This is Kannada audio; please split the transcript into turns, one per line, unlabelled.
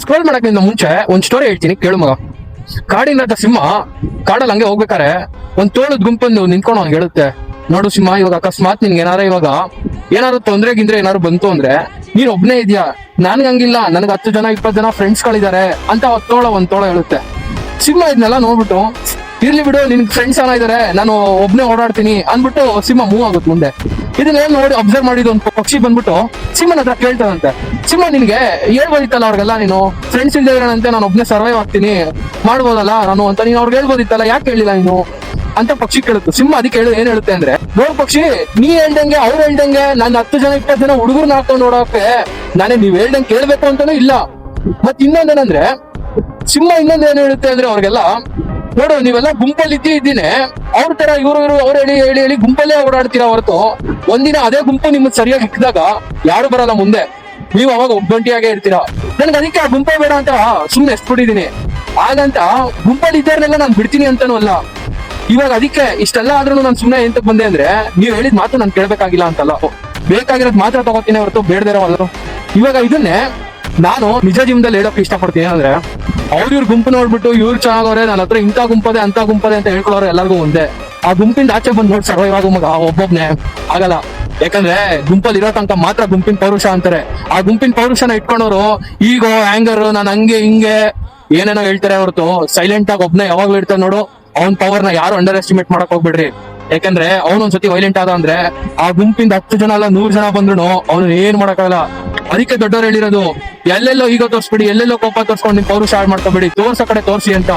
ಸ್ಕ್ರೋಲ್ ಮಾಡಕ್ಕಿಂತ ಮುಂಚೆ ಒಂದ್ ಸ್ಟೋರಿ ಹೇಳ್ತೀನಿ ಕೇಳು ಮಗ. ಕಾಡಿನ ಸಿಂಹ ಕಾಡಲ್ಲಿ ಹಂಗೆ ಹೋಗ್ಬೇಕಾರೆ ಒಂದ್ ತೋಳದ್ ಗುಂಪನ್ನು ನಿಂತ್ಕೊಂಡು ಅವ್ನಿಗೆ ಹೇಳುತ್ತೆ, ನೋಡು ಸಿಂಹ, ಇವಾಗ ಅಕಸ್ಮಾತ್ ನಿನ್ಗೆ ಏನಾರು ತೊಂದ್ರೆ ಗಿಂದ್ರೆ ಏನಾರು ಬಂತು ಅಂದ್ರೆ ನೀನ್ ಒಬ್ನೇ ಇದೆಯಾ, ನನ್ಗೆ ಹಂಗಿಲ್ಲ, ನನ್ಗೆ 10 ಜನ 20 ಜನ ಫ್ರೆಂಡ್ಸ್ ಗಳಿದ್ದಾರೆ ಅಂತ ಒಂದ್ ತೋಳ ಹೇಳುತ್ತೆ. ಸಿಂಹ ಇದನ್ನೆಲ್ಲ ನೋಡ್ಬಿಟ್ಟು, ಇರ್ಲಿ ಬಿಡು, ನಿನ್ ಫ್ರೆಂಡ್ಸ್ ಜನ ಇದಾರೆ, ನಾನು ಒಬ್ನೇ ಓಡಾಡ್ತೀನಿ ಅಂದ್ಬಿಟ್ಟು ಸಿಂಹ ಮೂವ್ ಆಗುತ್ತೆ ಮುಂದೆ. ಇದನ್ನೇನ್ ನೋಡಿ ಅಬ್ಸರ್ವ್ ಮಾಡಿದ ಒಂದು ಪಕ್ಷಿ ಬಂದ್ಬಿಟ್ಟು ಸಿಂಹನ ಹತ್ರ ಕೇಳ್ತಾನಂತೆ, ಸಿಂಹ ನಿನ್ಗೆ ಹೇಳ್ಬೋದಿತ್ತಲ್ಲ ಅವ್ರಿಗೆಲ್ಲ, ನೀನು ಫ್ರೆಂಡ್ಸ್ ಇಲ್ದೇ ಇರೋಣಂತೆ ನಾನು ಒಬ್ನೇ ಸರ್ವೈವ್ ಆಗ್ತೀನಿ ಮಾಡ್ಬೋದಲ್ಲ ನಾನು ಅಂತ ನೀನ್ ಅವ್ರಿಗೆ ಹೇಳ್ಬೋದಿತ್ತಲ್ಲ, ಯಾಕೆ ಹೇಳಿಲ್ಲ ನೀನು ಅಂತ ಪಕ್ಷಿ ಕೇಳುತ್ತೆ. ಸಿಂಹ ಅದಕ್ಕೆ ಏನ್ ಹೇಳುತ್ತೆ ಅಂದ್ರೆ, ನೋಡ್ ಪಕ್ಷಿ, ನೀ ಹೇಳ್ದಂಗೆ ಅವ್ರು ಹೇಳ್ದಂಗೆ ನಾನು 10 ಜನ 20 ಜನ ಹುಡುಗರ್ನ ಹಾಕೊಂಡು ನೋಡೋಕೆ ನೀವ್ ಹೇಳ್ದಂಗೆ ಕೇಳ್ಬೇಕು ಅಂತಾನೂ ಇಲ್ಲ. ಮತ್ ಇನ್ನೊಂದೇನಂದ್ರೆ, ಸಿಂಹ ಏನ್ ಹೇಳುತ್ತೆ ಅಂದ್ರೆ ಅವ್ರಿಗೆಲ್ಲ, ನೋಡು ನೀವೆಲ್ಲ ಗುಂಪಲ್ಲಿ ಇದ್ದೀನಿ, ಅವ್ರ ತರ ಇವ್ರು ಅವ್ರು ಹೇಳಿ ಗುಂಪಲ್ಲೇ ಓಡಾಡ್ತೀರಾ ಹೊರತು ಒಂದಿನ ಅದೇ ಗುಂಪು ನಿಮ್ಗೆ ಸರಿಯಾಗಿ ಇಕ್ಕಿದಾಗ ಯಾರು ಬರಲ್ಲ ಮುಂದೆ, ನೀವು ಅವಾಗ ಒಬ್ಬಂಟಿಯಾಗೇ ಇರ್ತೀರಾ. ನನ್ಗೆ ಅದಕ್ಕೆ ಆ ಗುಂಪೇ ಬೇಡ ಅಂತ ಸುಮ್ನೆ ಎಸ್ಬಿಟ್ಟಿದೀನಿ. ಹಾಗಂತ ಗುಂಪಲ್ಲಿ ಇದ್ದಾರನ್ನೆಲ್ಲ ನಾನು ಬಿಡ್ತೀನಿ ಅಂತಾನೂ ಅಲ್ಲ. ಇವಾಗ ಅದಕ್ಕೆ ಇಷ್ಟೆಲ್ಲ ಆದ್ರೂ ನಾನು ಸುಮ್ನೆ ಎಂತಕ್ ಬಂದೆ ಅಂದ್ರೆ, ನೀವ್ ಹೇಳಿದ ಮಾತು ನಾನು ಕೇಳ್ಬೇಕಾಗಿಲ್ಲ ಅಂತಲ್ಲ, ಬೇಕಾಗಿರೋದ್ ಮಾತ್ರ ತಗೋತೀನಿ ಹೊರತು ಬೇಡದಿರೋವಾದ್ರು. ಇವಾಗ ಇದನ್ನೇ ನಾನು ನಿಜ ಜೀವನದಲ್ಲಿ ಹೇಳೋಕೆ ಇಷ್ಟಪಡ್ತೀನಿ. ಅಂದ್ರೆ ಇವ್ರ ಗುಂಪು ನೋಡ್ಬಿಟ್ಟು ಇವ್ರು ಚೆನ್ನಾಗವ್ರೆ, ನನ್ನ ಹತ್ರ ಇಂಥ ಗುಂಪದೆ ಅಂತ ಗುಂಪದೆ ಅಂತ ಹೇಳ್ಕೊಳ್ಳೋರು ಎಲ್ಲರಿಗೂ ಒಂದೇ. ಆ ಗುಂಪಿಂದ ಆಚೆ ಬಂದ್ ನೋಡಿ ಸರ್ವೈವ್ ಆಗೋ ಮಗ ಒಬ್ಬೊಬ್ನೇ ಆಗಲ್ಲ. ಯಾಕಂದ್ರೆ ಗುಂಪಲ್ಲಿ ಇರೋ ತನಕ ಮಾತ್ರ ಗುಂಪಿನ ಪೌರುಷ ಅಂತಾರೆ. ಆ ಗುಂಪಿನ ಪೌರುಷನ ಇಟ್ಕೊಂಡವ್ರು ಈಗೋ ಆಂಗರ್, ನಾನು ಹಂಗೆ ಹಿಂಗೆ ಏನೇನೋ ಹೇಳ್ತಾರೆ ಹೊರತು ಸೈಲೆಂಟ್ ಆಗಿ ಒಬ್ನೇ ಯಾವಾಗ್ಲೂ ಇರ್ತಾರೆ ನೋಡು, ಅವ್ನ ಪವರ್ನ ಯಾರು ಅಂಡರ್ ಎಸ್ಟಿಮೇಟ್ ಮಾಡಕ್ ಹೋಗ್ಬಿಡ್ರಿ. ಯಾಕಂದ್ರೆ ಅವನೊಂದ್ಸತಿ ವೈಲೆಂಟ್ ಆದ ಅಂದ್ರೆ ಆ ಗುಂಪಿಂದ 10 ಜನ ಅಲ್ಲ 100 ಜನ ಬಂದ್ರು ಅವ್ನು ಏನ್ ಮಾಡಕ್ಕಾಗಲ್ಲ. ಅದಕ್ಕೆ ದೊಡ್ಡವ್ರು ಹೇಳಿರೋದು, ಎಲ್ಲೆಲ್ಲೋ ಈಗ ತೋರ್ಸ್ಬಿಡಿ, ಎಲ್ಲೆಲ್ಲೋ ಕೋಪ ತೋರ್ಸ್ಕೊಂಡು ನಿಮ್ ಪೌರುಷ ಹಾಳು ಮಾಡ್ಕೊಬೇಡಿ, ತೋರ್ಸೋ ಕಡೆ ತೋರ್ಸಿ ಅಂತ.